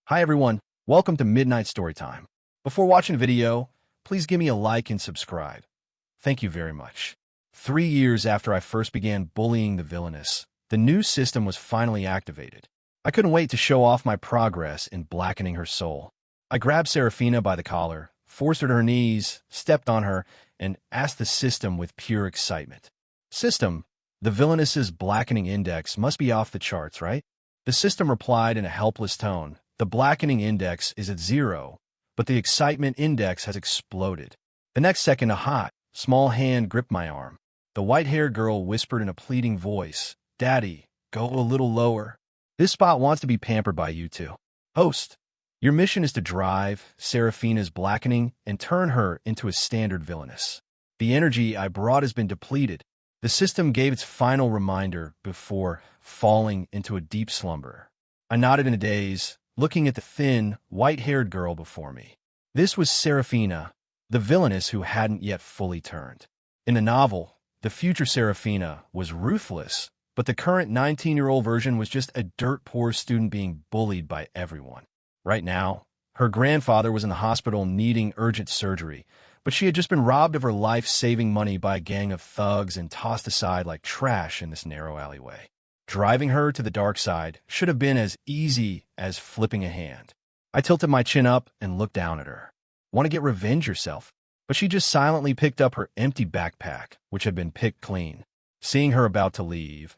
Hi everyone, welcome to Midnight Storytime. Before watching the video, please give me a like and subscribe. Thank you very much. 3 years after I first began bullying the villainess, the new system was finally activated. I couldn't wait to show off my progress in blackening her soul. I grabbed Serafina by the collar, forced her to her knees, stepped on her, and asked the system with pure excitement. System, the villainess's blackening index must be off the charts, right? The system replied in a helpless tone. The blackening index is at 0, but the excitement index has exploded. The next second, a hot, small hand gripped my arm. The white-haired girl whispered in a pleading voice, "Daddy, go a little lower. This spot wants to be pampered by you two." Host, your mission is to drive Serafina's blackening and turn her into a standard villainess. The energy I brought has been depleted. The system gave its final reminder before falling into a deep slumber. I nodded in a daze, looking at the thin, white-haired girl before me. This was Serafina, the villainess who hadn't yet fully turned. In the novel, the future Serafina was ruthless, but the current 19-year-old version was just a dirt-poor student being bullied by everyone. Right now, her grandfather was in the hospital needing urgent surgery, but she had just been robbed of her life-saving money by a gang of thugs and tossed aside like trash in this narrow alleyway. Driving her to the dark side should have been as easy as flipping a hand. I tilted my chin up and looked down at her. "Want to get revenge yourself?" But she just silently picked up her empty backpack, which had been picked clean. Seeing her about to leave,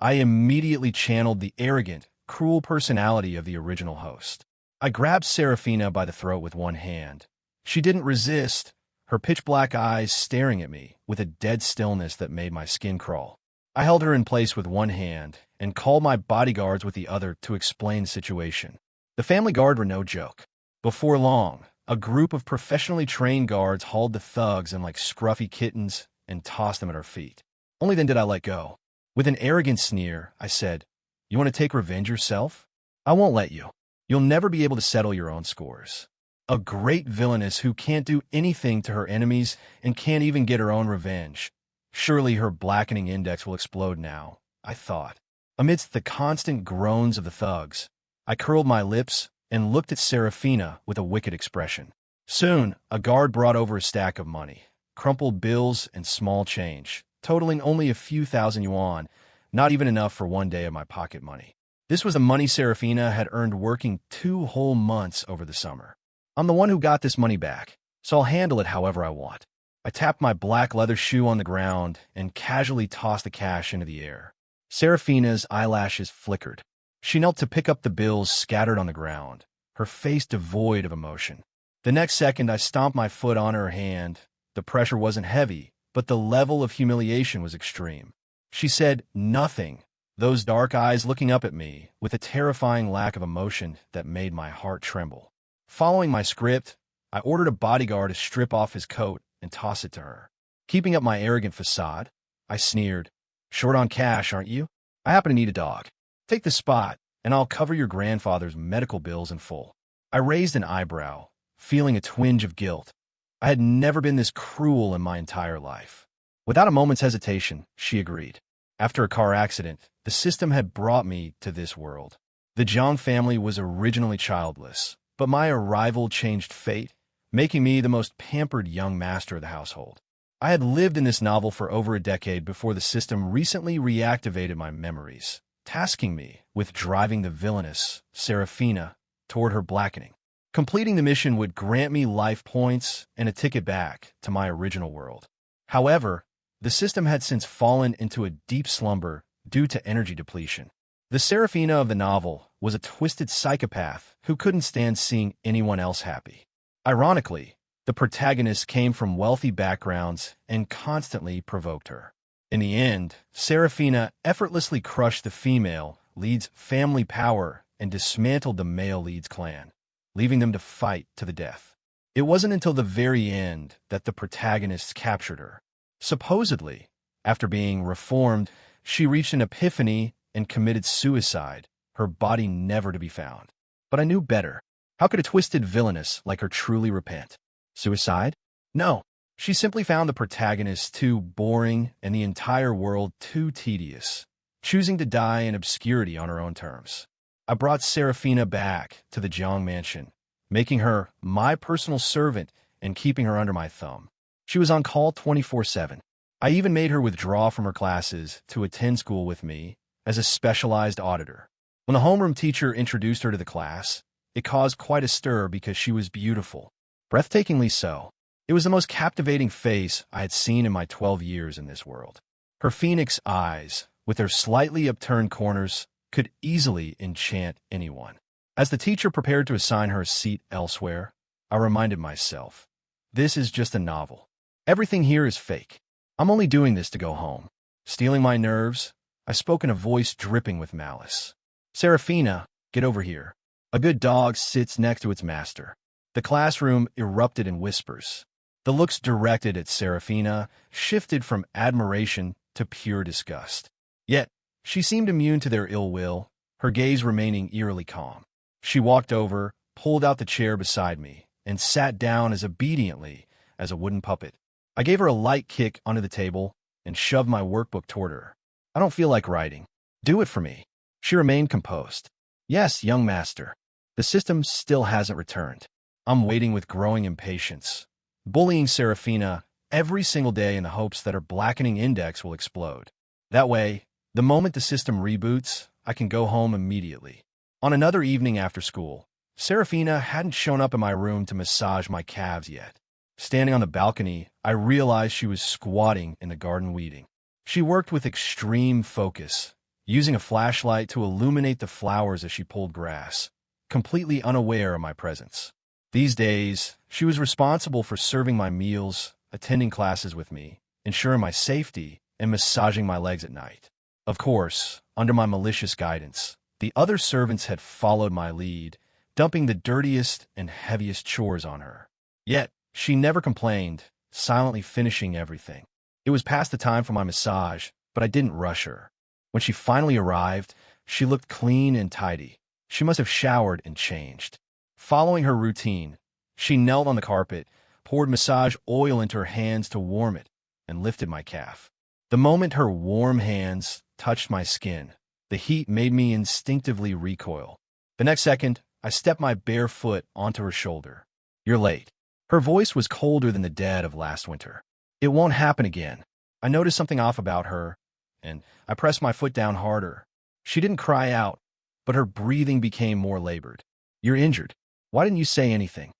I immediately channeled the arrogant, cruel personality of the original host. I grabbed Serafina by the throat with one hand. She didn't resist, her pitch-black eyes staring at me with a dead stillness that made my skin crawl. I held her in place with one hand and called my bodyguards with the other to explain the situation. The family guard were no joke. Before long, a group of professionally trained guards hauled the thugs in like scruffy kittens and tossed them at our feet. Only then did I let go. With an arrogant sneer, I said, "You want to take revenge yourself? I won't let you. You'll never be able to settle your own scores. A great villainess who can't do anything to her enemies and can't even get her own revenge. Surely her blackening index will explode now," I thought. Amidst the constant groans of the thugs, I curled my lips and looked at Serafina with a wicked expression. Soon, a guard brought over a stack of money, crumpled bills and small change, totaling only a few thousand yuan, not even enough for one day of my pocket money. This was the money Serafina had earned working 2 whole months over the summer. I'm the one who got this money back, so I'll handle it however I want. I tapped my black leather shoe on the ground and casually tossed the cash into the air. Serafina's eyelashes flickered. She knelt to pick up the bills scattered on the ground, her face devoid of emotion. The next second, I stomped my foot on her hand. The pressure wasn't heavy, but the level of humiliation was extreme. She said nothing, those dark eyes looking up at me with a terrifying lack of emotion that made my heart tremble. Following my script, I ordered a bodyguard to strip off his coat and toss it to her. Keeping up my arrogant facade, I sneered, "Short on cash, aren't you? I happen to need a dog. Take the spot, and I'll cover your grandfather's medical bills in full." I raised an eyebrow, feeling a twinge of guilt. I had never been this cruel in my entire life. Without a moment's hesitation, she agreed. After a car accident, the system had brought me to this world. The Zhang family was originally childless, but my arrival changed fate, making me the most pampered young master of the household. I had lived in this novel for over a decade before the system recently reactivated my memories, tasking me with driving the villainess, Serafina, toward her blackening. Completing the mission would grant me life points and a ticket back to my original world. However, the system had since fallen into a deep slumber due to energy depletion. The Serafina of the novel was a twisted psychopath who couldn't stand seeing anyone else happy. Ironically, the protagonist came from wealthy backgrounds and constantly provoked her. In the end, Serafina effortlessly crushed the female lead's family power and dismantled the male lead's clan, leaving them to fight to the death. It wasn't until the very end that the protagonist captured her. Supposedly, after being reformed, she reached an epiphany and committed suicide, her body never to be found. But I knew better. How could a twisted villainess like her truly repent? Suicide? No. She simply found the protagonist too boring and the entire world too tedious, choosing to die in obscurity on her own terms. I brought Serafina back to the Jiang mansion, making her my personal servant and keeping her under my thumb. She was on call 24/7. I even made her withdraw from her classes to attend school with me as a specialized auditor. When the homeroom teacher introduced her to the class, it caused quite a stir because she was beautiful, breathtakingly so. It was the most captivating face I had seen in my 12 years in this world. Her phoenix eyes, with their slightly upturned corners, could easily enchant anyone. As the teacher prepared to assign her a seat elsewhere, I reminded myself, this is just a novel. Everything here is fake. I'm only doing this to go home. Stealing my nerves, I spoke in a voice dripping with malice. Serafina, get over here. A good dog sits next to its master. The classroom erupted in whispers. The looks directed at Serafina shifted from admiration to pure disgust. Yet, she seemed immune to their ill will, her gaze remaining eerily calm. She walked over, pulled out the chair beside me, and sat down as obediently as a wooden puppet. I gave her a light kick under the table and shoved my workbook toward her. I don't feel like writing. Do it for me. She remained composed. Yes, young master. The system still hasn't returned. I'm waiting with growing impatience, bullying Serafina every single day in the hopes that her blackening index will explode. That way, the moment the system reboots, I can go home immediately. On another evening after school, Serafina hadn't shown up in my room to massage my calves yet. Standing on the balcony, I realized she was squatting in the garden weeding. She worked with extreme focus, using a flashlight to illuminate the flowers as she pulled grass, completely unaware of my presence. These days, she was responsible for serving my meals, attending classes with me, ensuring my safety, and massaging my legs at night. Of course, under my malicious guidance, the other servants had followed my lead, dumping the dirtiest and heaviest chores on her. Yet, she never complained, silently finishing everything. It was past the time for my massage, but I didn't rush her. When she finally arrived, she looked clean and tidy. She must have showered and changed. Following her routine, she knelt on the carpet, poured massage oil into her hands to warm it, and lifted my calf. The moment her warm hands touched my skin, the heat made me instinctively recoil. The next second, I stepped my bare foot onto her shoulder. You're late. Her voice was colder than the dead of last winter. It won't happen again. I noticed something off about her, and I pressed my foot down harder. She didn't cry out, but her breathing became more labored. You're injured. Why didn't you say anything?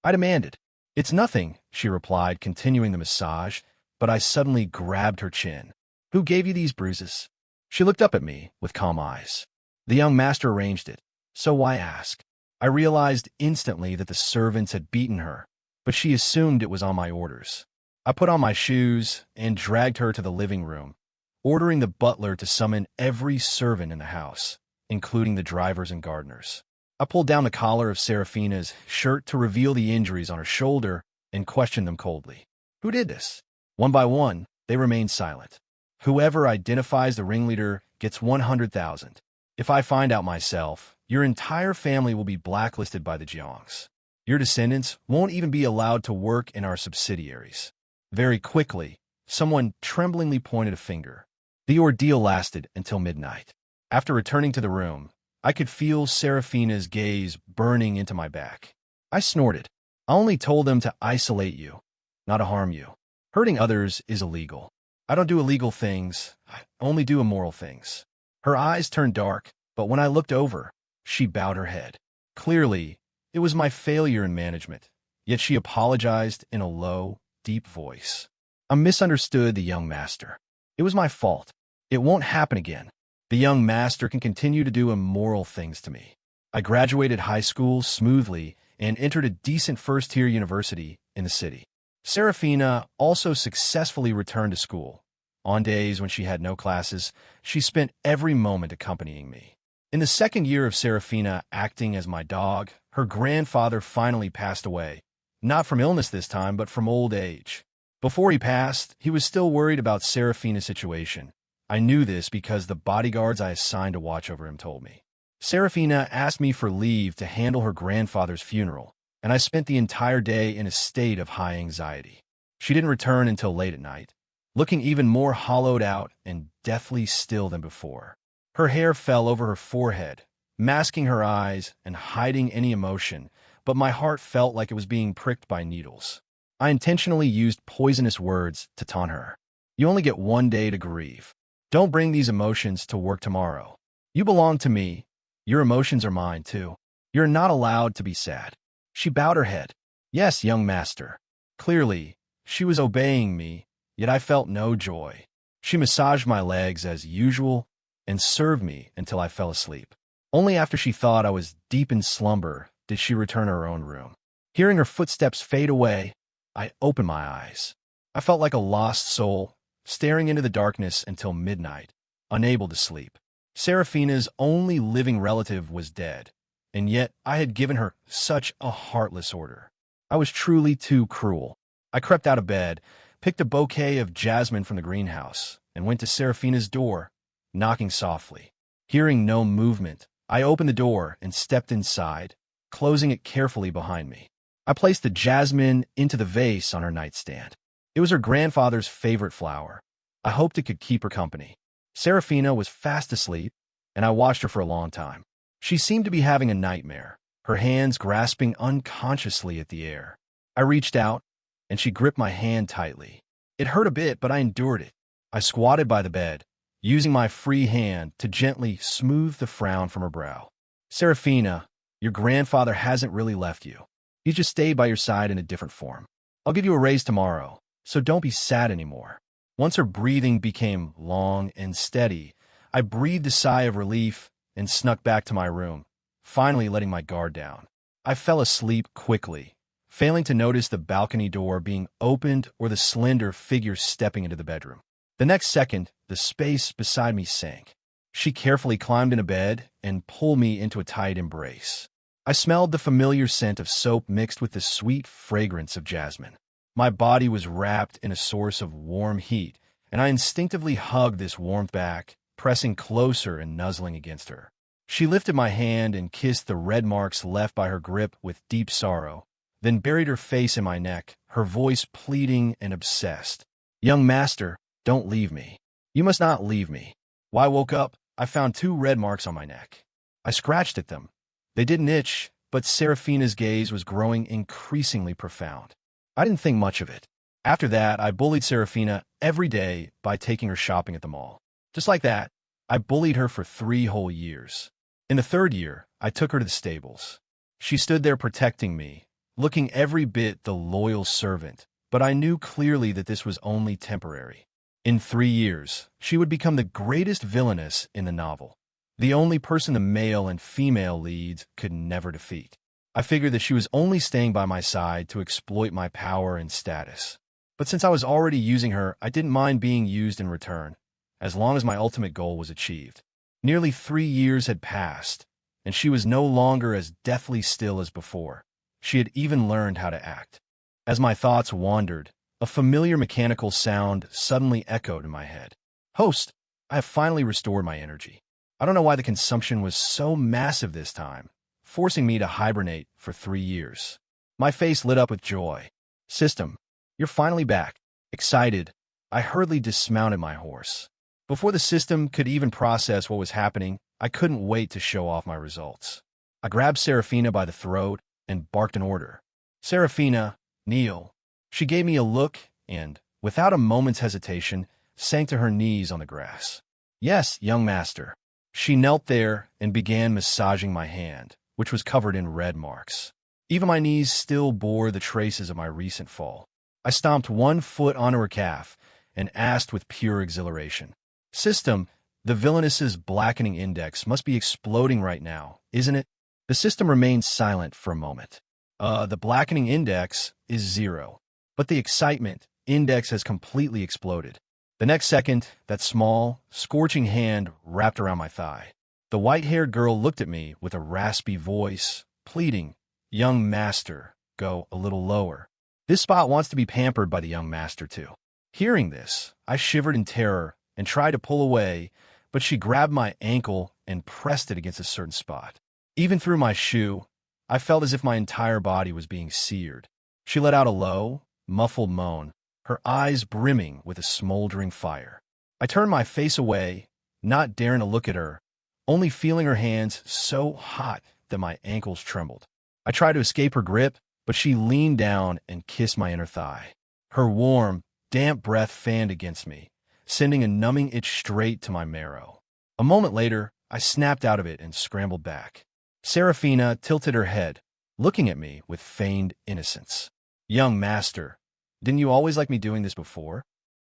I demanded. It's nothing, she replied, continuing the massage, but I suddenly grabbed her chin. Who gave you these bruises? She looked up at me with calm eyes. The young master arranged it, so why ask? I realized instantly that the servants had beaten her, but she assumed it was on my orders. I put on my shoes and dragged her to the living room, ordering the butler to summon every servant in the house, including the drivers and gardeners. I pulled down the collar of Serafina's shirt to reveal the injuries on her shoulder and questioned them coldly. Who did this? One by one, they remained silent. Whoever identifies the ringleader gets 100,000. If I find out myself, your entire family will be blacklisted by the Jiangs. Your descendants won't even be allowed to work in our subsidiaries. Very quickly, someone tremblingly pointed a finger. The ordeal lasted until midnight. After returning to the room, I could feel Serafina's gaze burning into my back. I snorted. I only told them to isolate you, not to harm you. Hurting others is illegal. I don't do illegal things. I only do immoral things. Her eyes turned dark, but when I looked over, she bowed her head. Clearly, it was my failure in management, yet she apologized in a low, deep voice. I misunderstood the young master. It was my fault. It won't happen again. The young master can continue to do immoral things to me. I graduated high school smoothly and entered a decent first-tier university in the city. Serafina also successfully returned to school. On days when she had no classes, she spent every moment accompanying me. In the second year of Serafina acting as my dog, her grandfather finally passed away. Not from illness this time, but from old age. Before he passed, he was still worried about Serafina's situation. I knew this because the bodyguards I assigned to watch over him told me. Serafina asked me for leave to handle her grandfather's funeral, and I spent the entire day in a state of high anxiety. She didn't return until late at night, looking even more hollowed out and deathly still than before. Her hair fell over her forehead, masking her eyes and hiding any emotion, but my heart felt like it was being pricked by needles. I intentionally used poisonous words to taunt her. You only get one day to grieve. Don't bring these emotions to work tomorrow. You belong to me. Your emotions are mine, too. You're not allowed to be sad. She bowed her head. Yes, young master. Clearly, she was obeying me, yet I felt no joy. She massaged my legs as usual and served me until I fell asleep. Only after she thought I was deep in slumber did she return to her own room. Hearing her footsteps fade away, I opened my eyes. I felt like a lost soul, staring into the darkness until midnight, unable to sleep. Seraphina's only living relative was dead, and yet I had given her such a heartless order. I was truly too cruel. I crept out of bed, picked a bouquet of jasmine from the greenhouse, and went to Seraphina's door, knocking softly. Hearing no movement, I opened the door and stepped inside, closing it carefully behind me. I placed the jasmine into the vase on her nightstand. It was her grandfather's favorite flower. I hoped it could keep her company. Seraphina was fast asleep, and I watched her for a long time. She seemed to be having a nightmare, her hands grasping unconsciously at the air. I reached out, and she gripped my hand tightly. It hurt a bit, but I endured it. I squatted by the bed, using my free hand to gently smooth the frown from her brow. Seraphina, your grandfather hasn't really left you. He's just stayed by your side in a different form. I'll give you a raise tomorrow, so don't be sad anymore. Once her breathing became long and steady, I breathed a sigh of relief and snuck back to my room, finally letting my guard down. I fell asleep quickly, failing to notice the balcony door being opened or the slender figure stepping into the bedroom. The next second, the space beside me sank. She carefully climbed into bed and pulled me into a tight embrace. I smelled the familiar scent of soap mixed with the sweet fragrance of jasmine. My body was wrapped in a source of warm heat, and I instinctively hugged this warmth back, pressing closer and nuzzling against her. She lifted my hand and kissed the red marks left by her grip with deep sorrow, then buried her face in my neck, her voice pleading and obsessed. Young master, don't leave me. You must not leave me. When I woke up, I found 2 red marks on my neck. I scratched at them. They didn't itch, but Seraphina's gaze was growing increasingly profound. I didn't think much of it. After that, I bullied Seraphina every day by taking her shopping at the mall. Just like that, I bullied her for 3 whole years. In the 3rd year, I took her to the stables. She stood there protecting me, looking every bit the loyal servant, but I knew clearly that this was only temporary. In 3 years, she would become the greatest villainess in the novel, the only person the male and female leads could never defeat. I figured that she was only staying by my side to exploit my power and status. But since I was already using her, I didn't mind being used in return, as long as my ultimate goal was achieved. Nearly 3 years had passed, and she was no longer as deathly still as before. She had even learned how to act. As my thoughts wandered, a familiar mechanical sound suddenly echoed in my head. Host, I have finally restored my energy. I don't know why the consumption was so massive this time, forcing me to hibernate for 3 years. My face lit up with joy. System, you're finally back. Excited, I hurriedly dismounted my horse. Before the system could even process what was happening, I couldn't wait to show off my results. I grabbed Seraphina by the throat and barked an order. Seraphina, kneel. She gave me a look and, without a moment's hesitation, sank to her knees on the grass. Yes, young master. She knelt there and began massaging my hand, which was covered in red marks. Even my knees still bore the traces of my recent fall. I stomped 1 foot onto her calf and asked with pure exhilaration. System, the villainess's blackening index must be exploding right now, isn't it? The system remained silent for a moment. The blackening index is 0, but the excitement index has completely exploded. The next second, that small, scorching hand wrapped around my thigh. The white-haired girl looked at me with a raspy voice, pleading, Young master, go a little lower. This spot wants to be pampered by the young master, too. Hearing this, I shivered in terror and tried to pull away, but she grabbed my ankle and pressed it against a certain spot. Even through my shoe, I felt as if my entire body was being seared. She let out a low, muffled moan, her eyes brimming with a smoldering fire. I turned my face away, not daring to look at her, only feeling her hands so hot that my ankles trembled. I tried to escape her grip, but she leaned down and kissed my inner thigh. Her warm, damp breath fanned against me, sending a numbing itch straight to my marrow. A moment later, I snapped out of it and scrambled back. Serafina tilted her head, looking at me with feigned innocence. Young master, didn't you always like me doing this before?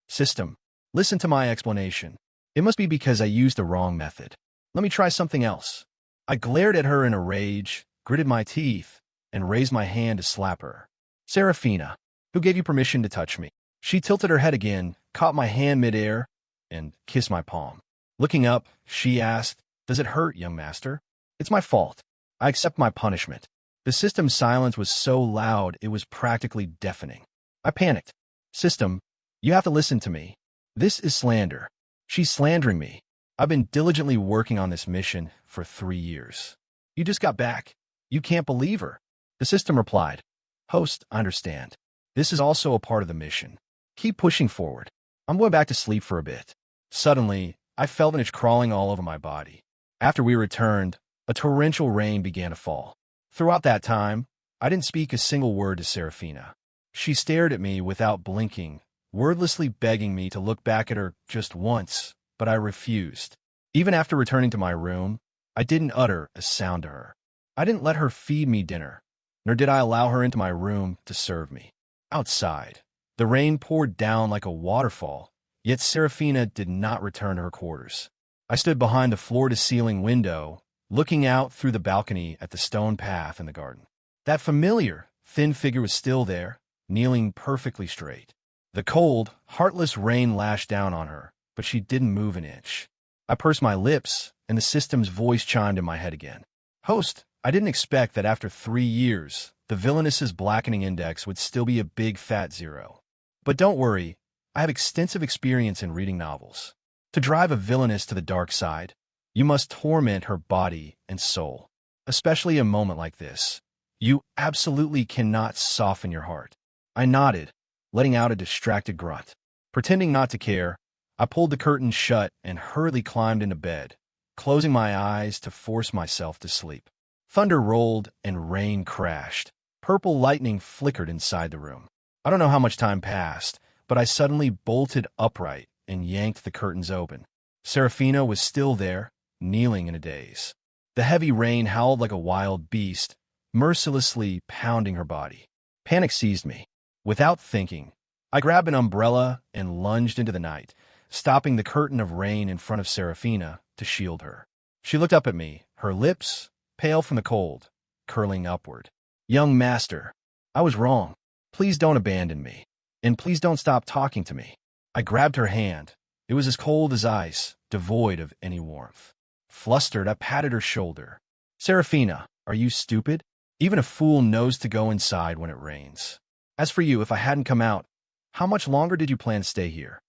System, listen to my explanation. It must be because I used the wrong method. Let me try something else. I glared at her in a rage, gritted my teeth, and raised my hand to slap her. Serafina, who gave you permission to touch me? She tilted her head again, caught my hand midair, and kissed my palm. Looking up, she asked, "Does it hurt, young master?" "It's my fault. I accept my punishment." The system's silence was so loud it was practically deafening. I panicked. System, you have to listen to me. This is slander. She's slandering me. I've been diligently working on this mission for 3 years. You just got back. You can't believe her. The system replied, "Host, I understand. This is also a part of the mission. Keep pushing forward. I'm going back to sleep for a bit." Suddenly, I felt an itch crawling all over my body. After we returned, a torrential rain began to fall. Throughout that time, I didn't speak a single word to Serafina. She stared at me without blinking, wordlessly begging me to look back at her just once, but I refused. Even after returning to my room, I didn't utter a sound to her. I didn't let her feed me dinner, nor did I allow her into my room to serve me. Outside, the rain poured down like a waterfall, yet Serafina did not return to her quarters. I stood behind the floor-to-ceiling window, looking out through the balcony at the stone path in the garden. That familiar, thin figure was still there, kneeling perfectly straight. The cold, heartless rain lashed down on her, but she didn't move an inch. I pursed my lips, and the system's voice chimed in my head again. "Host, I didn't expect that after 3 years, the villainess's blackening index would still be a big fat 0. But don't worry, I have extensive experience in reading novels. To drive a villainess to the dark side, you must torment her body and soul. Especially a moment like this. You absolutely cannot soften your heart." I nodded, letting out a distracted grunt. Pretending not to care, I pulled the curtains shut and hurriedly climbed into bed, closing my eyes to force myself to sleep. Thunder rolled and rain crashed. Purple lightning flickered inside the room. I don't know how much time passed, but I suddenly bolted upright and yanked the curtains open. Serafina was still there, kneeling in a daze. The heavy rain howled like a wild beast, mercilessly pounding her body. Panic seized me. Without thinking, I grabbed an umbrella and lunged into the night, stopping the curtain of rain in front of Serafina to shield her. She looked up at me, her lips, pale from the cold, curling upward. "Young master, I was wrong. Please don't abandon me. And please don't stop talking to me." I grabbed her hand. It was as cold as ice, devoid of any warmth. Flustered, I patted her shoulder. "Serafina, are you stupid? Even a fool knows to go inside when it rains. As for you, if I hadn't come out, how much longer did you plan to stay here?"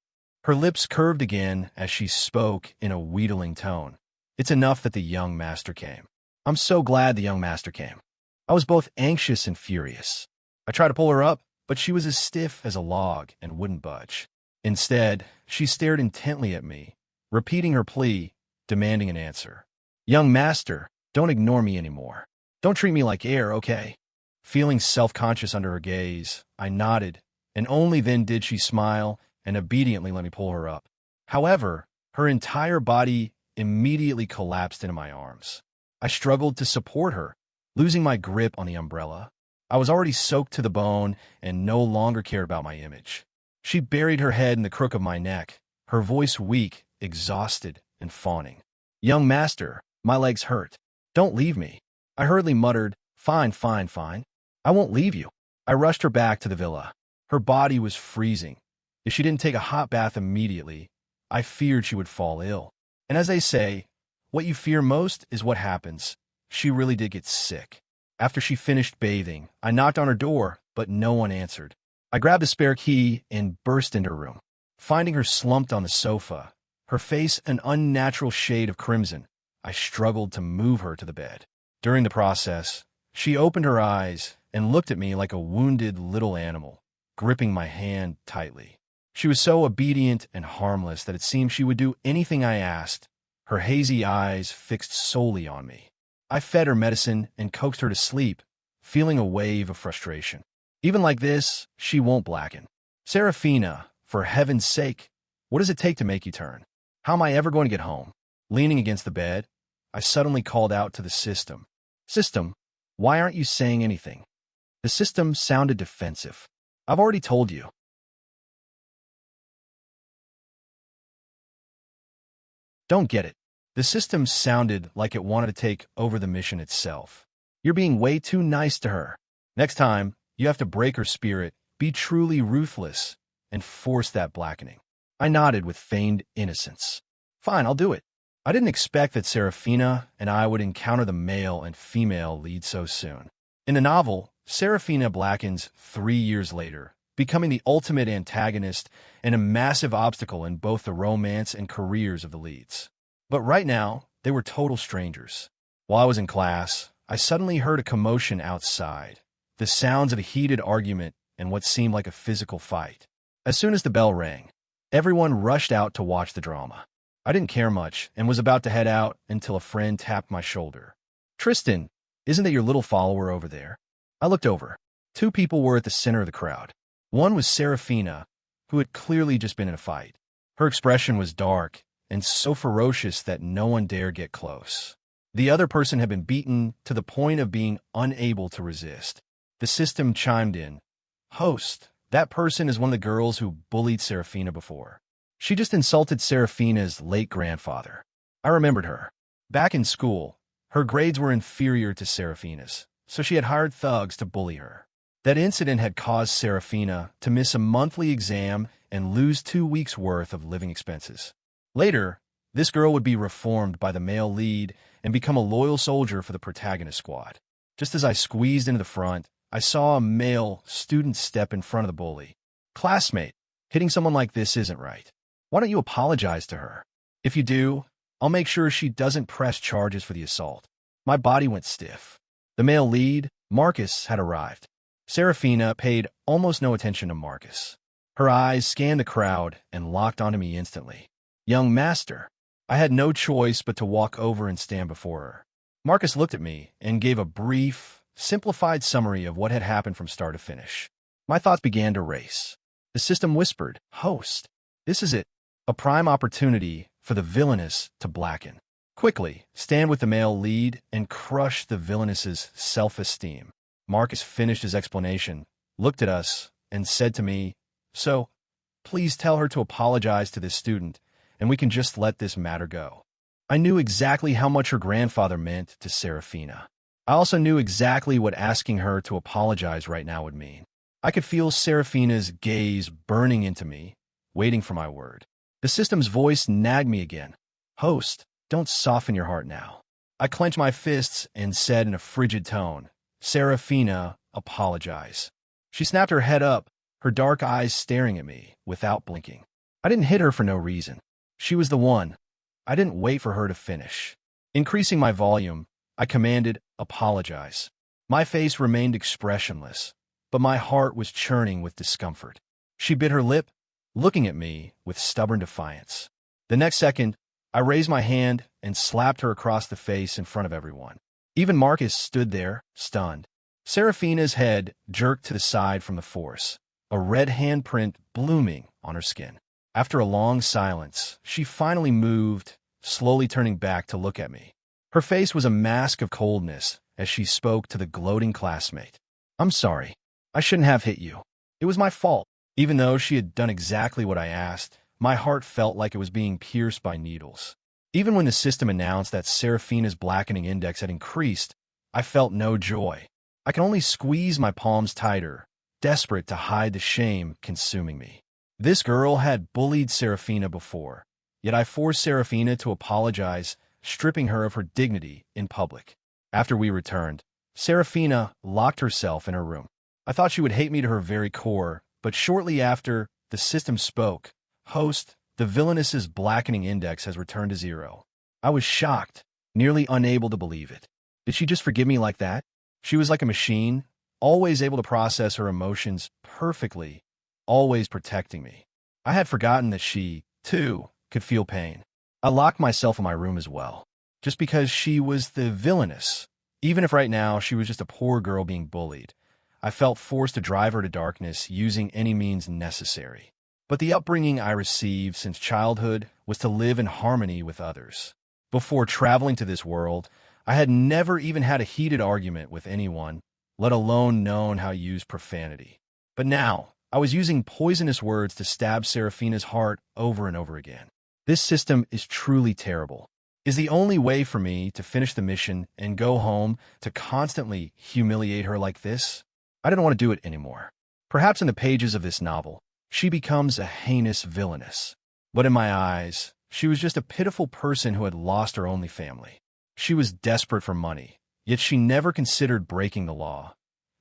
Her lips curved again as she spoke in a wheedling tone. "It's enough that the young master came." I'm so glad the young master came. I was both anxious and furious. I tried to pull her up, but she was as stiff as a log and wouldn't budge. Instead, she stared intently at me, repeating her plea, demanding an answer. "Young master, don't ignore me anymore. Don't treat me like air, okay?" Feeling self-conscious under her gaze, I nodded, and only then did she smile and obediently let me pull her up. However, her entire body immediately collapsed into my arms. I struggled to support her, losing my grip on the umbrella. I was already soaked to the bone and no longer cared about my image. She buried her head in the crook of my neck, her voice weak, exhausted, and fawning. "Young master, my legs hurt. Don't leave me." I hurriedly muttered, Fine. I won't leave you." I rushed her back to the villa. Her body was freezing. If she didn't take a hot bath immediately, I feared she would fall ill. And as they say, what you fear most is what happens. She really did get sick. After she finished bathing, I knocked on her door, but no one answered. I grabbed a spare key and burst into her room. Finding her slumped on the sofa, her face an unnatural shade of crimson, I struggled to move her to the bed. During the process, she opened her eyes and looked at me like a wounded little animal, gripping my hand tightly. She was so obedient and harmless that it seemed she would do anything I asked. her hazy eyes fixed solely on me. I fed her medicine and coaxed her to sleep, feeling a wave of frustration. Even like this, she won't blacken. Serafina, for heaven's sake, what does it take to make you turn? How am I ever going to get home? Leaning against the bed, I suddenly called out to the system. System, why aren't you saying anything? The system sounded defensive. I've already told you. Don't get it. The system sounded like it wanted to take over the mission itself. You're being way too nice to her. Next time, you have to break her spirit, be truly ruthless, and force that blackening. I nodded with feigned innocence. Fine, I'll do it. I didn't expect that Serafina and I would encounter the male and female lead so soon. In the novel, Serafina blackens 3 years later, becoming the ultimate antagonist and a massive obstacle in both the romance and careers of the leads. But right now, they were total strangers. While I was in class, I suddenly heard a commotion outside, the sounds of a heated argument and what seemed like a physical fight. As soon as the bell rang, everyone rushed out to watch the drama. I didn't care much and was about to head out until a friend tapped my shoulder. Tristan, isn't that your little follower over there? I looked over. 2 people were at the center of the crowd. One was Serafina, who had clearly just been in a fight. Her expression was dark and so ferocious that no one dared get close. The other person had been beaten to the point of being unable to resist. The system chimed in. Host, that person is one of the girls who bullied Serafina before. She just insulted Serafina's late grandfather. I remembered her. Back in school, her grades were inferior to Serafina's, so she had hired thugs to bully her. That incident had caused Serafina to miss a monthly exam and lose 2 weeks' worth of living expenses. Later, this girl would be reformed by the male lead and become a loyal soldier for the protagonist squad. Just as I squeezed into the front, I saw a male student step in front of the bully. Classmate, hitting someone like this isn't right. Why don't you apologize to her? If you do, I'll make sure she doesn't press charges for the assault. My body went stiff. The male lead, Marcus, had arrived. Serafina paid almost no attention to Marcus. Her eyes scanned the crowd and locked onto me instantly. Young master. I had no choice but to walk over and stand before her. Marcus looked at me and gave a brief, simplified summary of what had happened from start to finish. My thoughts began to race. The system whispered, Host, this is it. A prime opportunity for the villainess to blacken. Quickly, stand with the male lead and crush the villainess's self-esteem. Marcus finished his explanation, looked at us, and said to me, So, please tell her to apologize to this student, and we can just let this matter go. I knew exactly how much her grandfather meant to Serafina. I also knew exactly what asking her to apologize right now would mean. I could feel Serafina's gaze burning into me, waiting for my word. The system's voice nagged me again. Host, don't soften your heart now. I clenched my fists and said in a frigid tone, Serafina, apologize. She snapped her head up, her dark eyes staring at me without blinking. I didn't hit her for no reason. She was the one. I didn't wait for her to finish. Increasing my volume, I commanded, apologize. My face remained expressionless, but my heart was churning with discomfort. She bit her lip, looking at me with stubborn defiance. The next second, I raised my hand and slapped her across the face in front of everyone. Even Marcus stood there, stunned. Serafina's head jerked to the side from the force, a red handprint blooming on her skin. After a long silence, she finally moved, slowly turning back to look at me. Her face was a mask of coldness as she spoke to the gloating classmate. I'm sorry. I shouldn't have hit you. It was my fault. Even though she had done exactly what I asked, my heart felt like it was being pierced by needles. Even when the system announced that Serafina's blackening index had increased, I felt no joy. I could only squeeze my palms tighter, desperate to hide the shame consuming me. This girl had bullied Serafina before, yet I forced Serafina to apologize, stripping her of her dignity in public. After we returned, Serafina locked herself in her room. I thought she would hate me to her very core, but shortly after, the system spoke. Host, the villainess's blackening index has returned to 0. I was shocked, nearly unable to believe it. Did she just forgive me like that? She was like a machine, always able to process her emotions perfectly, always protecting me. I had forgotten that she, too, could feel pain. I locked myself in my room as well, just because she was the villainess. Even if right now she was just a poor girl being bullied, I felt forced to drive her to darkness using any means necessary. But the upbringing I received since childhood was to live in harmony with others. Before traveling to this world, I had never even had a heated argument with anyone, let alone known how to use profanity. But now, I was using poisonous words to stab Seraphina's heart over and over again. This system is truly terrible. Is the only way for me to finish the mission and go home to constantly humiliate her like this? I didn't want to do it anymore. Perhaps in the pages of this novel, she becomes a heinous villainess. But in my eyes, she was just a pitiful person who had lost her only family. She was desperate for money, yet she never considered breaking the law,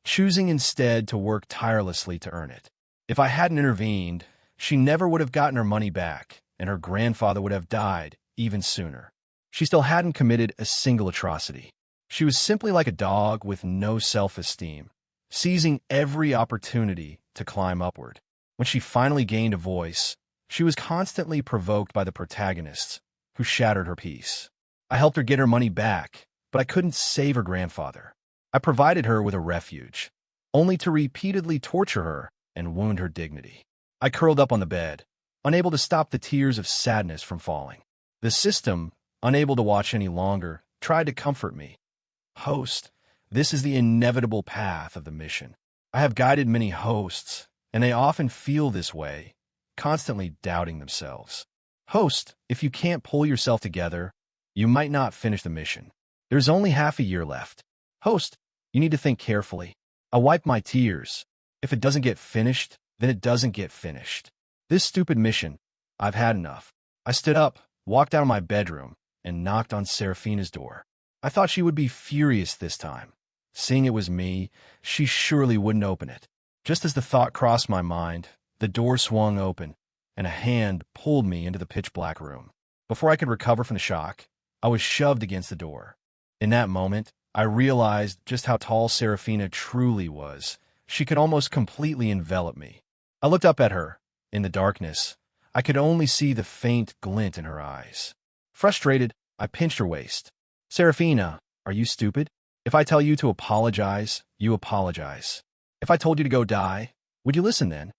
choosing instead to work tirelessly to earn it. If I hadn't intervened, she never would have gotten her money back, and her grandfather would have died even sooner. She still hadn't committed a single atrocity. She was simply like a dog with no self-esteem, seizing every opportunity to climb upward. When she finally gained a voice, she was constantly provoked by the protagonists, who shattered her peace. I helped her get her money back, but I couldn't save her grandfather. I provided her with a refuge, only to repeatedly torture her and wound her dignity. I curled up on the bed, unable to stop the tears of sadness from falling. The system, unable to watch any longer, tried to comfort me. Host, this is the inevitable path of the mission. I have guided many hosts, and they often feel this way, constantly doubting themselves. Host, if you can't pull yourself together, you might not finish the mission. There's only half a year left. Host, you need to think carefully. I wipe my tears. If it doesn't get finished, then it doesn't get finished. This stupid mission, I've had enough. I stood up, walked out of my bedroom, and knocked on Seraphina's door. I thought she would be furious this time. Seeing it was me, she surely wouldn't open it. Just as the thought crossed my mind, the door swung open, and a hand pulled me into the pitch-black room. Before I could recover from the shock, I was shoved against the door. In that moment, I realized just how tall Seraphina truly was. She could almost completely envelop me. I looked up at her. In the darkness, I could only see the faint glint in her eyes. Frustrated, I pinched her waist. Seraphina, are you stupid? If I tell you to apologize, you apologize. If I told you to go die, would you listen then?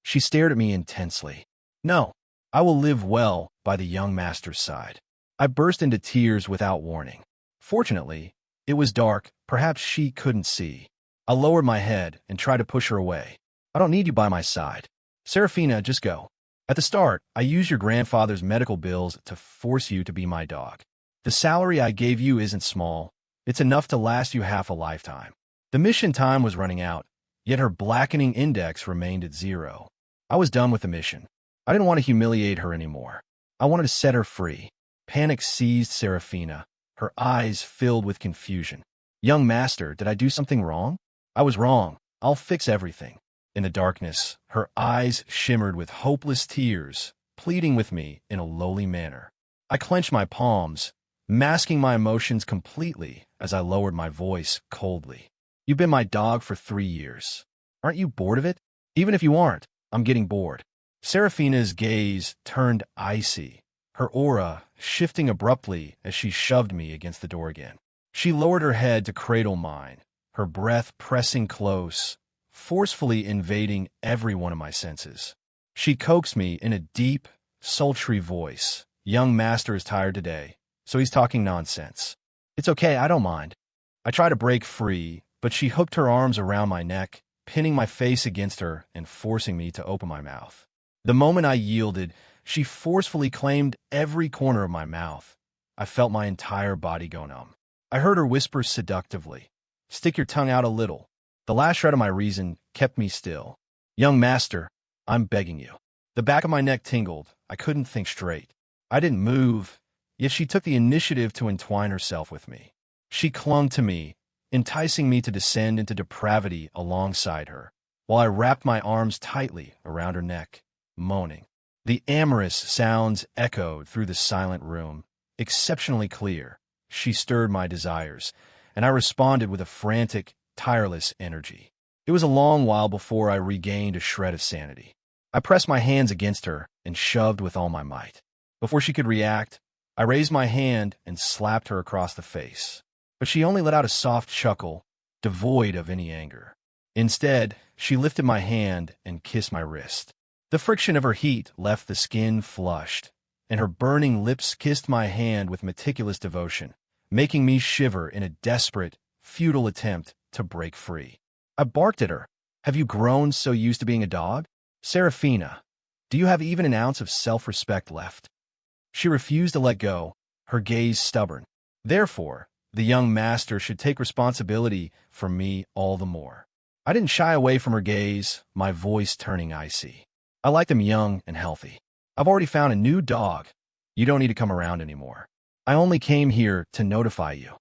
She stared at me intensely. No, I will live well by the young master's side. I burst into tears without warning. Fortunately, it was dark, perhaps she couldn't see. I lowered my head and tried to push her away. I don't need you by my side. Seraphina, just go. At the start, I used your grandfather's medical bills to force you to be my dog. The salary I gave you isn't small. It's enough to last you half a lifetime. The mission time was running out, yet her blackening index remained at 0. I was done with the mission. I didn't want to humiliate her anymore. I wanted to set her free. Panic seized Seraphina, her eyes filled with confusion. Young master, did I do something wrong? I was wrong. I'll fix everything. In the darkness, her eyes shimmered with hopeless tears, pleading with me in a lowly manner. I clenched my palms, masking my emotions completely as I lowered my voice coldly. You've been my dog for 3 years. Aren't you bored of it? Even if you aren't, I'm getting bored. Seraphina's gaze turned icy, her aura shifting abruptly as she shoved me against the door again. She lowered her head to cradle mine, her breath pressing close, forcefully invading every one of my senses. She coaxed me in a deep, sultry voice. Young master is tired today, so he's talking nonsense. It's okay, I don't mind. I tried to break free, but she hooked her arms around my neck, pinning my face against her and forcing me to open my mouth. The moment I yielded, she forcefully claimed every corner of my mouth. I felt my entire body go numb. I heard her whisper seductively, "Stick your tongue out a little." The last shred of my reason kept me still. Young master, I'm begging you. The back of my neck tingled. I couldn't think straight. I didn't move, yet she took the initiative to entwine herself with me. She clung to me, enticing me to descend into depravity alongside her, while I wrapped my arms tightly around her neck, moaning. The amorous sounds echoed through the silent room, exceptionally clear. She stirred my desires, and I responded with a frantic, tireless energy. It was a long while before I regained a shred of sanity. I pressed my hands against her and shoved with all my might. Before she could react, I raised my hand and slapped her across the face. But she only let out a soft chuckle, devoid of any anger. Instead, she lifted my hand and kissed my wrist. The friction of her heat left the skin flushed, and her burning lips kissed my hand with meticulous devotion, making me shiver in a desperate, futile attempt to break free. I barked at her. "Have you grown so used to being a dog? Serafina, do you have even an ounce of self-respect left?" She refused to let go, her gaze stubborn. Therefore, the young master should take responsibility for me all the more. I didn't shy away from her gaze, my voice turning icy. "I like them young and healthy. I've already found a new dog. You don't need to come around anymore. I only came here to notify you."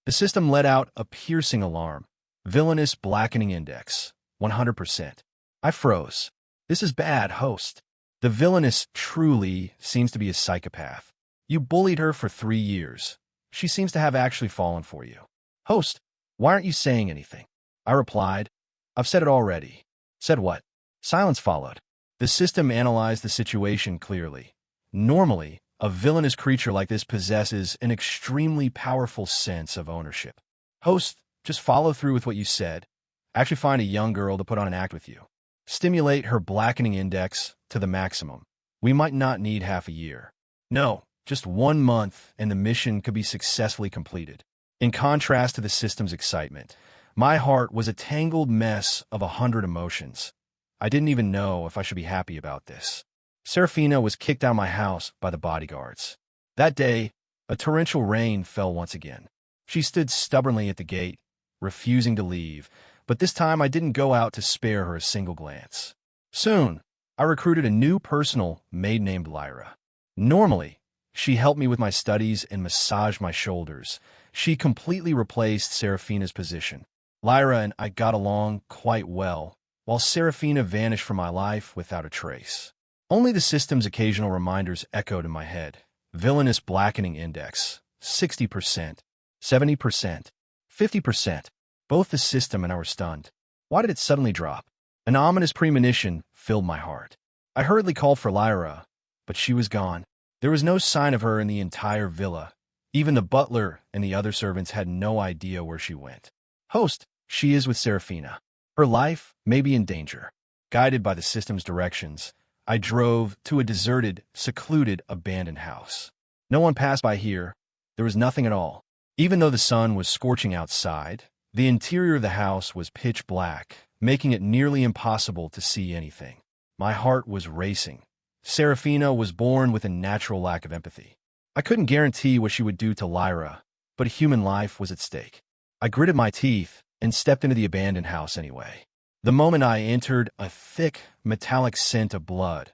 The system let out a piercing alarm. Villainous blackening index, 100%. I froze. This is bad, host. The villainess truly seems to be a psychopath. You bullied her for 3 years. She seems to have actually fallen for you. Host, why aren't you saying anything? I replied, "I've said it already." Said what? Silence followed. The system analyzed the situation clearly. Normally, a villainous creature like this possesses an extremely powerful sense of ownership. Host, just follow through with what you said. Actually find a young girl to put on an act with you. Stimulate her blackening index to the maximum. We might not need half a year. No, just 1 month and the mission could be successfully completed. In contrast to the system's excitement, my heart was a tangled mess of 100 emotions. I didn't even know if I should be happy about this. Serafina was kicked out of my house by the bodyguards. That day, a torrential rain fell once again. She stood stubbornly at the gate, refusing to leave, but this time I didn't go out to spare her a single glance. Soon, I recruited a new personal maid named Lyra. Normally, she helped me with my studies and massaged my shoulders. She completely replaced Serafina's position. Lyra and I got along quite well, while Serafina vanished from my life without a trace. Only the system's occasional reminders echoed in my head. Villainous blackening index, 60%, 70%, 50%. Both the system and I were stunned. Why did it suddenly drop? An ominous premonition filled my heart. I hurriedly called for Lyra, but she was gone. There was no sign of her in the entire villa. Even the butler and the other servants had no idea where she went. Host, she is with Serafina. Her life may be in danger. Guided by the system's directions, I drove to a deserted, secluded, abandoned house. No one passed by here. There was nothing at all. Even though the sun was scorching outside, the interior of the house was pitch black, making it nearly impossible to see anything. My heart was racing. Serafina was born with a natural lack of empathy. I couldn't guarantee what she would do to Lyra, but a human life was at stake. I gritted my teeth and stepped into the abandoned house anyway. The moment I entered, a thick, metallic scent of blood,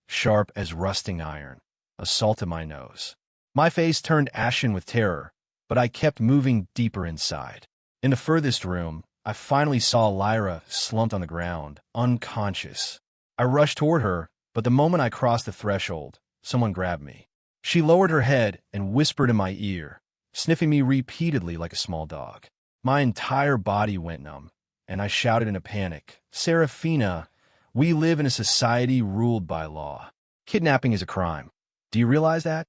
sharp as rusting iron, assaulted my nose. My face turned ashen with terror, but I kept moving deeper inside. In the furthest room, I finally saw Lyra slumped on the ground, unconscious. I rushed toward her, but the moment I crossed the threshold, someone grabbed me. She lowered her head and whispered in my ear, sniffing me repeatedly like a small dog. My entire body went numb, and I shouted in a panic, "Serafina, we live in a society ruled by law. Kidnapping is a crime. Do you realize that?"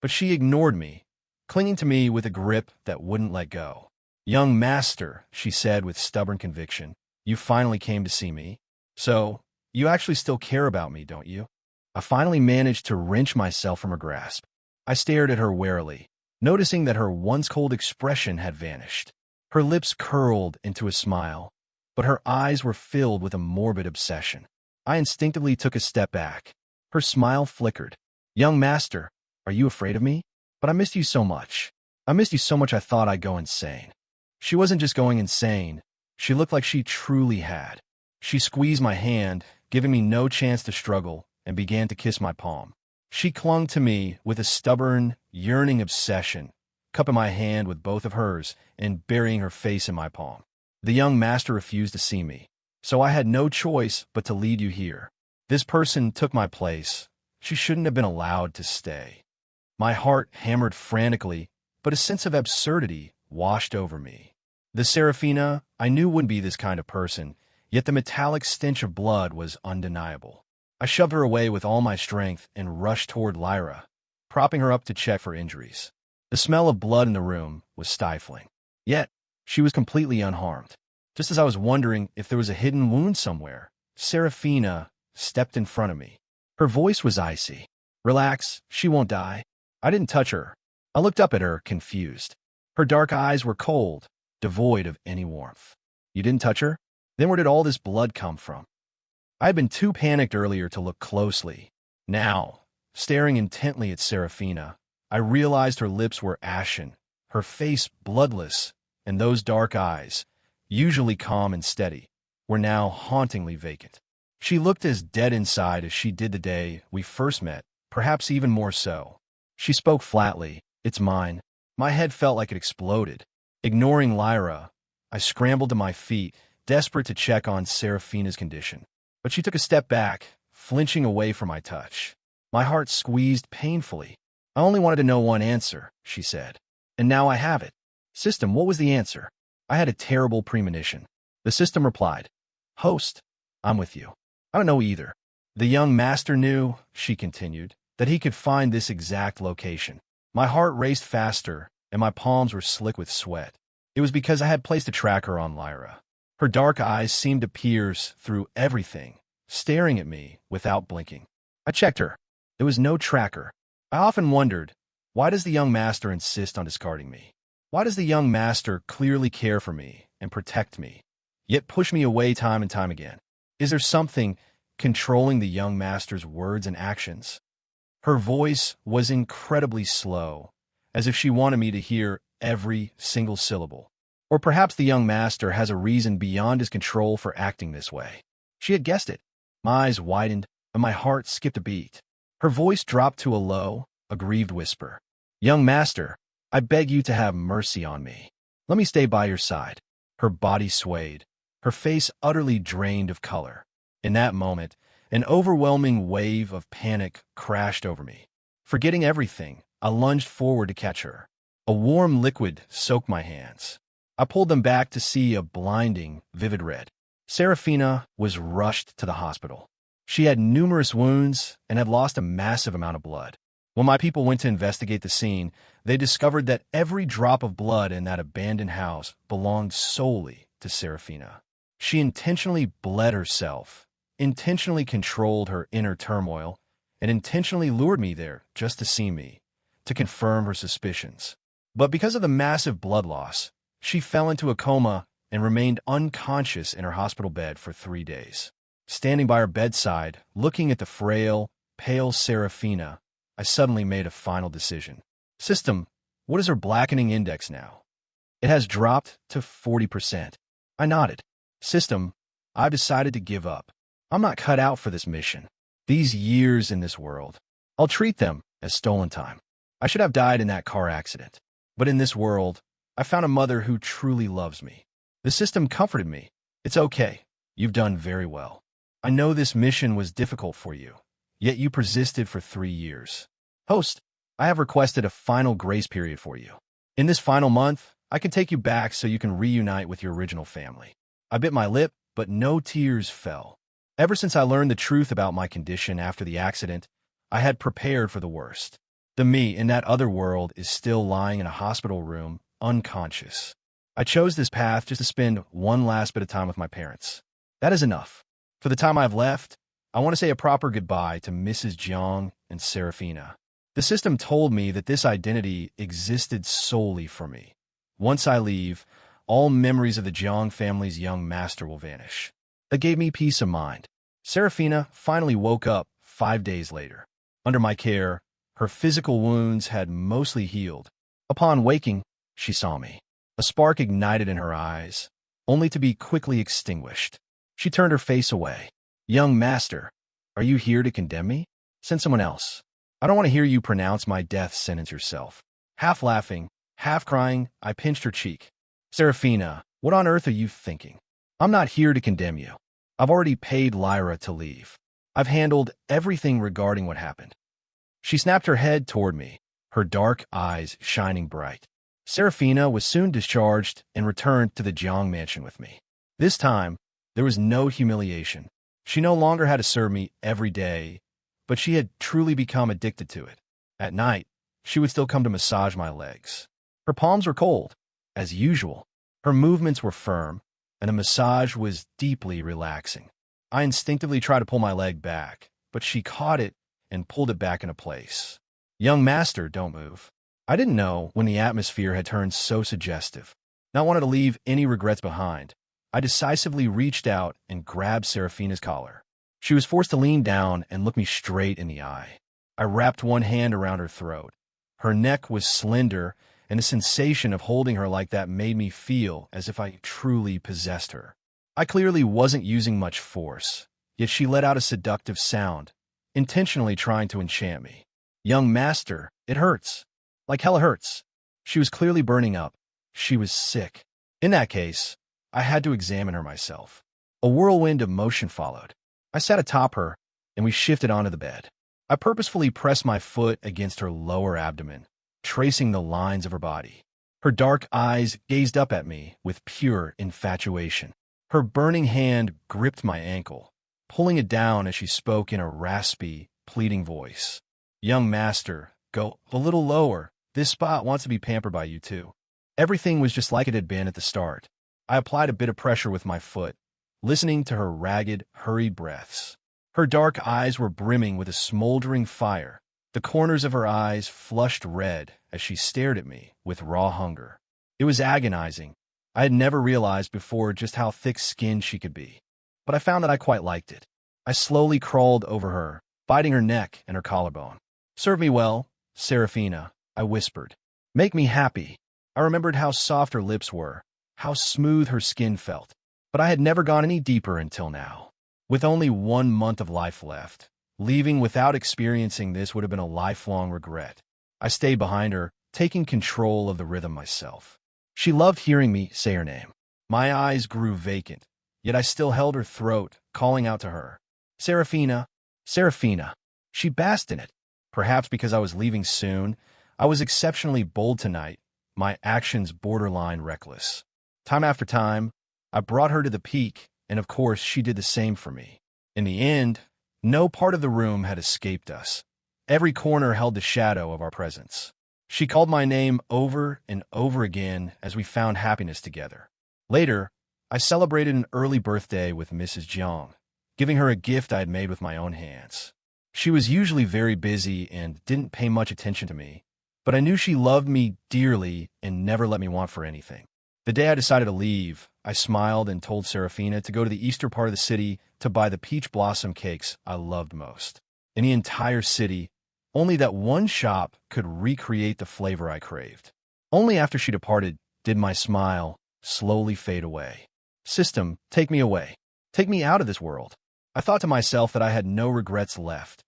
But she ignored me, clinging to me with a grip that wouldn't let go. "Young master," she said with stubborn conviction, "you finally came to see me. So, you actually still care about me, don't you?" I finally managed to wrench myself from her grasp. I stared at her warily, noticing that her once cold expression had vanished. Her lips curled into a smile, but her eyes were filled with a morbid obsession. I instinctively took a step back. Her smile flickered. "Young master, are you afraid of me? But I missed you so much. I missed you so much I thought I'd go insane." She wasn't just going insane. She looked like she truly had. She squeezed my hand, giving me no chance to struggle, and began to kiss my palm. She clung to me with a stubborn, yearning obsession, cupping my hand with both of hers and burying her face in my palm. "The young master refused to see me, so I had no choice but to lead you here. This person took my place. She shouldn't have been allowed to stay." My heart hammered frantically, but a sense of absurdity washed over me. The Serafina I knew wouldn't be this kind of person, yet the metallic stench of blood was undeniable. I shoved her away with all my strength and rushed toward Lyra. propping her up to check for injuries. The smell of blood in the room was stifling. Yet, she was completely unharmed. Just as I was wondering if there was a hidden wound somewhere, Serafina stepped in front of me. Her voice was icy. "Relax, she won't die." I didn't touch her. I looked up at her, confused. Her dark eyes were cold, devoid of any warmth. "You didn't touch her? Then where did all this blood come from?" I had been too panicked earlier to look closely. Now, staring intently at Serafina, I realized her lips were ashen, her face bloodless, and those dark eyes, usually calm and steady, were now hauntingly vacant. She looked as dead inside as she did the day we first met, perhaps even more so. She spoke flatly. "It's mine." My head felt like it exploded. Ignoring Lyra, I scrambled to my feet, desperate to check on Serafina's condition. But she took a step back, flinching away from my touch. My heart squeezed painfully. "I only wanted to know one answer," she said. "And now I have it." "System, what was the answer?" I had a terrible premonition. The system replied, "Host, I'm with you." "I don't know either." "The young master knew," she continued, "that he could find this exact location." My heart raced faster, and my palms were slick with sweat. It was because I had placed a tracker on Lyra. Her dark eyes seemed to pierce through everything, staring at me without blinking. I checked her. There was no tracker. I often wondered, why does the young master insist on discarding me? Why does the young master clearly care for me and protect me, yet push me away time and time again? Is there something controlling the young master's words and actions? Her voice was incredibly slow, as if she wanted me to hear every single syllable. Or perhaps the young master has a reason beyond his control for acting this way. She had guessed it. My eyes widened, and my heart skipped a beat. Her voice dropped to a low, aggrieved whisper. "Young master, I beg you to have mercy on me. Let me stay by your side." Her body swayed, her face utterly drained of color. In that moment, an overwhelming wave of panic crashed over me. Forgetting everything, I lunged forward to catch her. A warm liquid soaked my hands. I pulled them back to see a blinding, vivid red. Serafina was rushed to the hospital. She had numerous wounds and had lost a massive amount of blood. When my people went to investigate the scene, they discovered that every drop of blood in that abandoned house belonged solely to Serafina. She intentionally bled herself, intentionally controlled her inner turmoil, and intentionally lured me there just to see me, to confirm her suspicions. But because of the massive blood loss, she fell into a coma and remained unconscious in her hospital bed for 3 days. Standing by her bedside, looking at the frail, pale Serafina, I suddenly made a final decision. System, what is her blackening index now? It has dropped to 40%. I nodded. System, I've decided to give up. I'm not cut out for this mission. These years in this world, I'll treat them as stolen time. I should have died in that car accident. But in this world, I found a mother who truly loves me. The system comforted me. It's okay. You've done very well. I know this mission was difficult for you, yet you persisted for 3 years. Host, I have requested a final grace period for you. In this final month, I can take you back so you can reunite with your original family. I bit my lip, but no tears fell. Ever since I learned the truth about my condition after the accident, I had prepared for the worst. The me in that other world is still lying in a hospital room, unconscious. I chose this path just to spend one last bit of time with my parents. That is enough. For the time I've left, I want to say a proper goodbye to Mrs. Jiang and Serafina. The system told me that this identity existed solely for me. Once I leave, all memories of the Jiang family's young master will vanish. That gave me peace of mind. Serafina finally woke up 5 days later. Under my care, her physical wounds had mostly healed. Upon waking, she saw me. A spark ignited in her eyes, only to be quickly extinguished. She turned her face away. "Young master, are you here to condemn me? Send someone else. I don't want to hear you pronounce my death sentence yourself." Half laughing, half crying, I pinched her cheek. "Serafina, what on earth are you thinking? I'm not here to condemn you. I've already paid Lyra to leave. I've handled everything regarding what happened." She snapped her head toward me, her dark eyes shining bright. Serafina was soon discharged and returned to the Jiang mansion with me. This time, there was no humiliation. She no longer had to serve me every day, but she had truly become addicted to it. At night, she would still come to massage my legs. Her palms were cold, as usual. Her movements were firm, and the massage was deeply relaxing. I instinctively tried to pull my leg back, but she caught it and pulled it back into place. "Young master, don't move." I didn't know when the atmosphere had turned so suggestive. Not wanting to leave any regrets behind, I decisively reached out and grabbed Serafina's collar. She was forced to lean down and look me straight in the eye. I wrapped one hand around her throat. Her neck was slender, and the sensation of holding her like that made me feel as if I truly possessed her. I clearly wasn't using much force, yet she let out a seductive sound, intentionally trying to enchant me. "Young master, it hurts. Like hell hurts." She was clearly burning up. She was sick. In that case, I had to examine her myself. A whirlwind of motion followed. I sat atop her, and we shifted onto the bed. I purposefully pressed my foot against her lower abdomen, tracing the lines of her body. Her dark eyes gazed up at me with pure infatuation. Her burning hand gripped my ankle, pulling it down as she spoke in a raspy, pleading voice. "Young master, go a little lower. This spot wants to be pampered by you too." Everything was just like it had been at the start. I applied a bit of pressure with my foot, listening to her ragged, hurried breaths. Her dark eyes were brimming with a smoldering fire. The corners of her eyes flushed red as she stared at me with raw hunger. It was agonizing. I had never realized before just how thick-skinned she could be, but I found that I quite liked it. I slowly crawled over her, biting her neck and her collarbone. "Serve me well, Serafina," I whispered. "Make me happy." I remembered how soft her lips were, how smooth her skin felt, but I had never gone any deeper until now. With only 1 month of life left, leaving without experiencing this would have been a lifelong regret. I stayed behind her, taking control of the rhythm myself. She loved hearing me say her name. My eyes grew vacant, yet I still held her throat, calling out to her. "Serafina, Serafina." She basked in it. Perhaps because I was leaving soon, I was exceptionally bold tonight, my actions borderline reckless. Time after time, I brought her to the peak, and of course she did the same for me. In the end, no part of the room had escaped us. Every corner held the shadow of our presence. She called my name over and over again as we found happiness together. Later, I celebrated an early birthday with Mrs. Jiang, giving her a gift I had made with my own hands. She was usually very busy and didn't pay much attention to me, but I knew she loved me dearly and never let me want for anything. The day I decided to leave, I smiled and told Serafina to go to the eastern part of the city to buy the peach blossom cakes I loved most. In the entire city, only that one shop could recreate the flavor I craved. Only after she departed did my smile slowly fade away. "System, take me away. Take me out of this world." I thought to myself that I had no regrets left.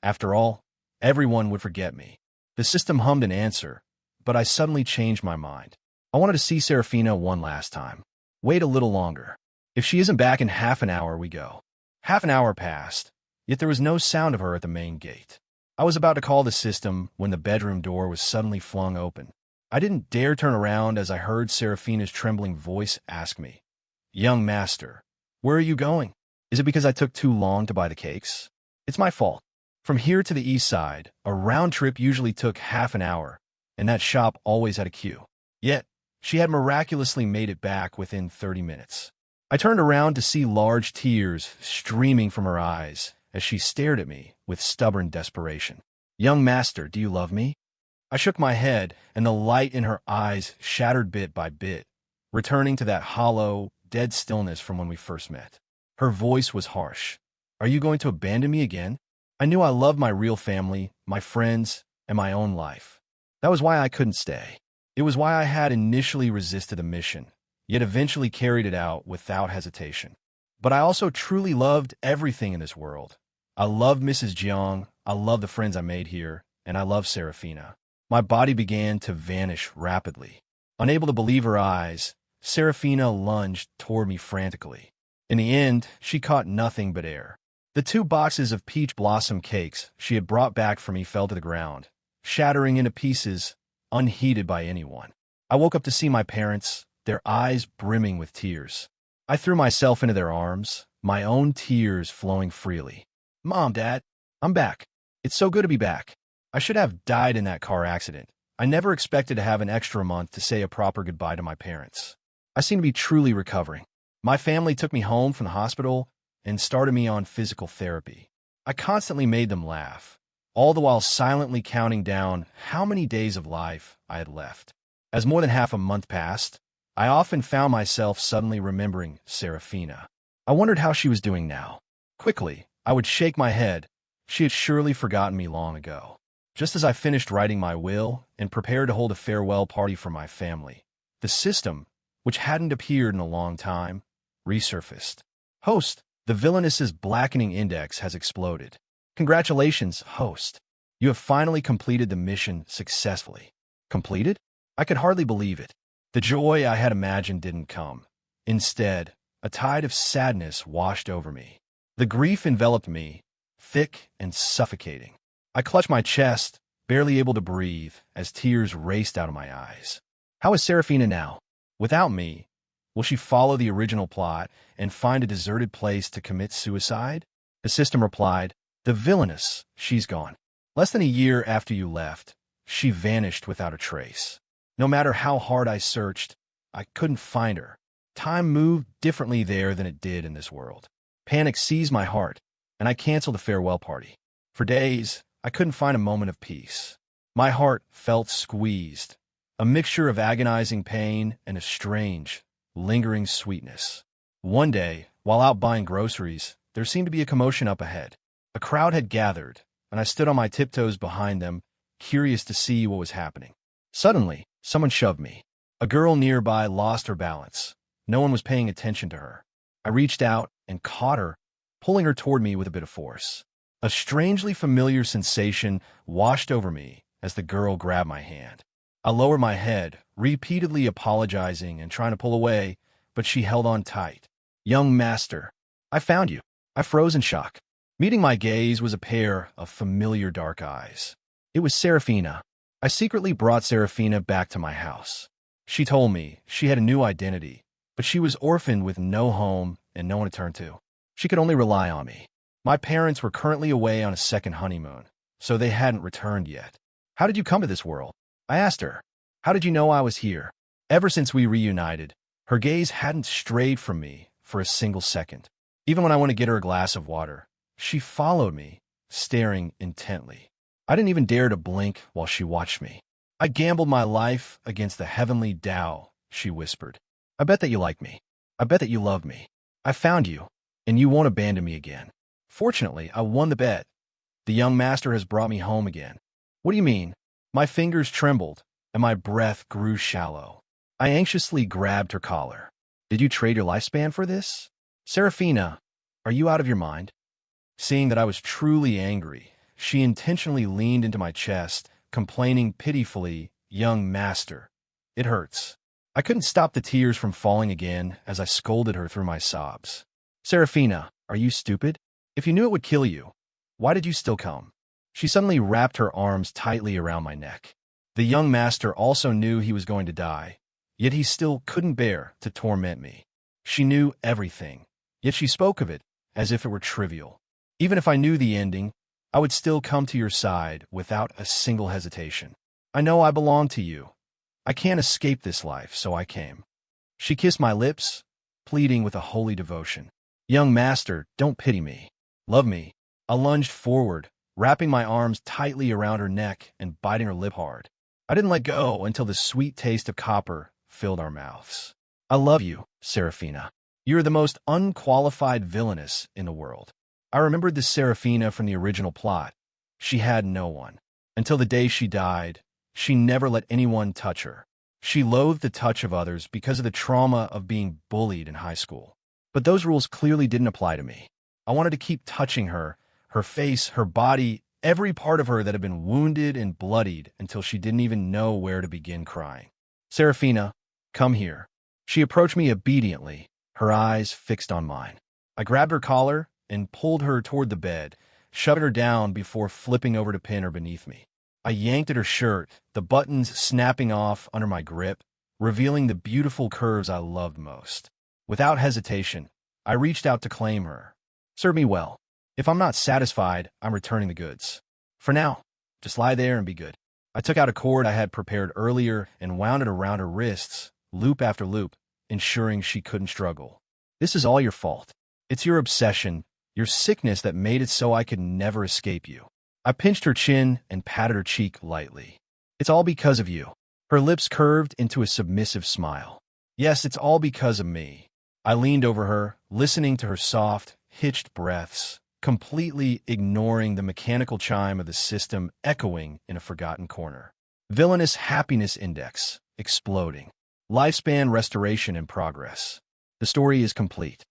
After all, everyone would forget me. The system hummed an answer, but I suddenly changed my mind. I wanted to see Serafina one last time. Wait a little longer. If she isn't back in half an hour, we go. Half an hour passed, yet there was no sound of her at the main gate. I was about to call the system when the bedroom door was suddenly flung open. I didn't dare turn around as I heard Serafina's trembling voice ask me, "Young master, where are you going? Is it because I took too long to buy the cakes? It's my fault. From here to the east side, a round trip usually took half an hour, and that shop always had a queue. Yet, she had miraculously made it back within 30 minutes. I turned around to see large tears streaming from her eyes as she stared at me with stubborn desperation. "Young master, do you love me?" I shook my head, and the light in her eyes shattered bit by bit, returning to that hollow, dead stillness from when we first met. Her voice was harsh. "Are you going to abandon me again?" I knew I loved my real family, my friends, and my own life. That was why I couldn't stay. It was why I had initially resisted the mission, yet eventually carried it out without hesitation. But I also truly loved everything in this world. I loved Mrs. Jiang, I loved the friends I made here, and I loved Serafina. My body began to vanish rapidly. Unable to believe her eyes, Serafina lunged toward me frantically. In the end, she caught nothing but air. The 2 boxes of peach blossom cakes she had brought back for me fell to the ground, shattering into pieces, unheeded by anyone. I woke up to see my parents, their eyes brimming with tears. I threw myself into their arms, my own tears flowing freely. "Mom, Dad, I'm back. It's so good to be back." I should have died in that car accident. I never expected to have an extra month to say a proper goodbye to my parents. I seem to be truly recovering. My family took me home from the hospital and started me on physical therapy. I constantly made them laugh, all the while silently counting down how many days of life I had left. As more than half a month passed, I often found myself suddenly remembering Serafina. I wondered how she was doing now. Quickly, I would shake my head. She had surely forgotten me long ago. Just as I finished writing my will and prepared to hold a farewell party for my family, the system, which hadn't appeared in a long time, resurfaced. Host, the villainess's blackening index has exploded. Congratulations, host. You have finally completed the mission successfully. Completed? I could hardly believe it. The joy I had imagined didn't come. Instead, a tide of sadness washed over me. The grief enveloped me, thick and suffocating. I clutched my chest, barely able to breathe, as tears raced out of my eyes. How is Serafina now? Without me, will she follow the original plot and find a deserted place to commit suicide? The system replied, the villainess, she's gone. Less than a year after you left, she vanished without a trace. No matter how hard I searched, I couldn't find her. Time moved differently there than it did in this world. Panic seized my heart, and I canceled the farewell party. For days, I couldn't find a moment of peace. My heart felt squeezed, a mixture of agonizing pain and a strange, lingering sweetness. One day, while out buying groceries, there seemed to be a commotion up ahead. A crowd had gathered, and I stood on my tiptoes behind them, curious to see what was happening. Suddenly, someone shoved me. A girl nearby lost her balance. No one was paying attention to her. I reached out and caught her, pulling her toward me with a bit of force. A strangely familiar sensation washed over me as the girl grabbed my hand. I lowered my head, repeatedly apologizing and trying to pull away, but she held on tight. Young master, I found you. I froze in shock. Meeting my gaze was a pair of familiar dark eyes. It was Serafina. I secretly brought Serafina back to my house. She told me she had a new identity, but she was orphaned with no home and no one to turn to. She could only rely on me. My parents were currently away on a second honeymoon, so they hadn't returned yet. How did you come to this world? I asked her. How did you know I was here? Ever since we reunited, her gaze hadn't strayed from me for a single second. Even when I went to get her a glass of water, she followed me, staring intently. I didn't even dare to blink while she watched me. I gambled my life against the heavenly Tao, she whispered. I bet that you like me. I bet that you love me. I found you, and you won't abandon me again. Fortunately, I won the bet. The young master has brought me home again. What do you mean? My fingers trembled, and my breath grew shallow. I anxiously grabbed her collar. Did you trade your lifespan for this? Serafina, are you out of your mind? Seeing that I was truly angry, she intentionally leaned into my chest, complaining pitifully, young master, it hurts. I couldn't stop the tears from falling again as I scolded her through my sobs. Serafina, are you stupid? If you knew it would kill you, why did you still come? She suddenly wrapped her arms tightly around my neck. The young master also knew he was going to die, yet he still couldn't bear to torment me. She knew everything, yet she spoke of it as if it were trivial. Even if I knew the ending, I would still come to your side without a single hesitation. I know I belong to you. I can't escape this life, so I came. She kissed my lips, pleading with a holy devotion. Young master, don't pity me. Love me. I lunged forward, wrapping my arms tightly around her neck and biting her lip hard. I didn't let go until the sweet taste of copper filled our mouths. I love you, Serafina. You're the most unqualified villainess in the world. I remembered the Serafina from the original plot. She had no one. Until the day she died, she never let anyone touch her. She loathed the touch of others because of the trauma of being bullied in high school. But those rules clearly didn't apply to me. I wanted to keep touching her, her face, her body, every part of her that had been wounded and bloodied until she didn't even know where to begin crying. Serafina, come here. She approached me obediently, her eyes fixed on mine. I grabbed her collar and pulled her toward the bed, shoving her down before flipping over to pin her beneath me. I yanked at her shirt, the buttons snapping off under my grip, revealing the beautiful curves I loved most. Without hesitation, I reached out to claim her. Serve me well. If I'm not satisfied, I'm returning the goods. For now, Just lie there and be good. I took out a cord I had prepared earlier and wound it around her wrists, loop after loop, ensuring she couldn't struggle. This is all your fault. It's your obsession, your sickness that made it so I could never escape you. I pinched her chin and patted her cheek lightly. It's all because of you. Her lips curved into a submissive smile. Yes, it's all because of me. I leaned over her, listening to her soft, hitched breaths, completely ignoring the mechanical chime of the system echoing in a forgotten corner. Villainous happiness index exploding. Lifespan restoration in progress. The story is complete.